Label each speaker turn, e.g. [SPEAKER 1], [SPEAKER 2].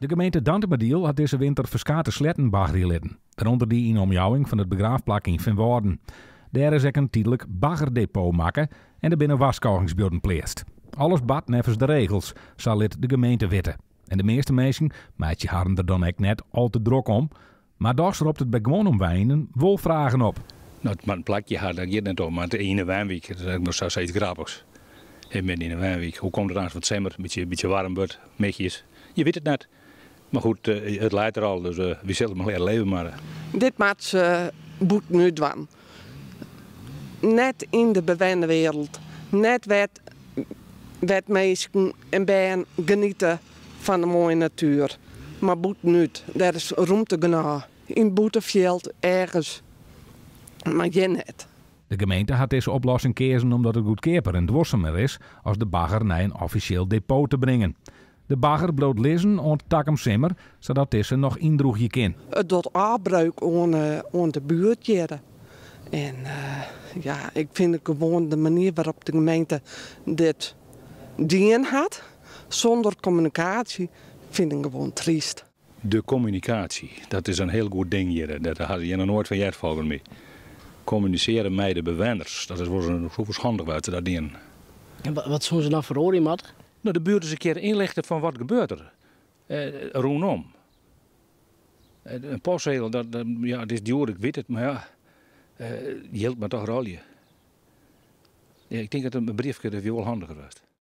[SPEAKER 1] De gemeente Dantemadiel had deze winter verskate sletten baggerlitten. Daaronder die in omjouwing van het begraafplak in Venwoorden. Daar is ook een tijdelijk baggerdepot maken en er binnen waskoggingsbeelden pleest. Alles bad nevens de regels, zal dit de gemeente weten. En de meeste mensen meidje hadden er dan ook net al te druk om. Maar daar roept het bij gewoon om wijnen wel vragen op.
[SPEAKER 2] Nou, het een plakje had, dat gaat net om, maar de ene wijnweek, dat is nog zoiets grappigs. En met in een wijnweek, hoe komt het aan van het zomer, een beetje warm wordt, metjes. Je weet het net. Maar goed, het leidt er al, dus we zullen maar leren leven. Maar.
[SPEAKER 3] Dit maakt boet nu dwan. Net in de bewende wereld. Net wat mensen en bijen genieten van de mooie natuur. Maar boet niet. Daar is ruimte genoeg. In Boeteveld ergens. Maar je net.
[SPEAKER 1] De gemeente had deze oplossing kezen omdat het goedkoper en dwarsamer is als de bagger naar een officieel depot te brengen. De bagger bloot lezen aan Takkum Simmer, zodat deze nog indroegje kan.
[SPEAKER 3] Het doet afbreuk aan de buurt. En ja, ik vind het gewoon de manier waarop de gemeente dit dien had, zonder communicatie, vind ik gewoon triest.
[SPEAKER 2] De communicatie, dat is een heel goed ding hier. Daar had je nog nooit van volgens mee. Communiceren met de bewoners, dat is voor een handig buiten dat ding.
[SPEAKER 4] En wat zullen ze dan voor met?
[SPEAKER 2] Nou, de buurt eens een keer inlichten van wat gebeurt er. Rondom. Een postzegel, ja, het is duur, ik weet het, maar ja, je hield me toch rolje. Ja, ik denk dat een briefje wel handiger was.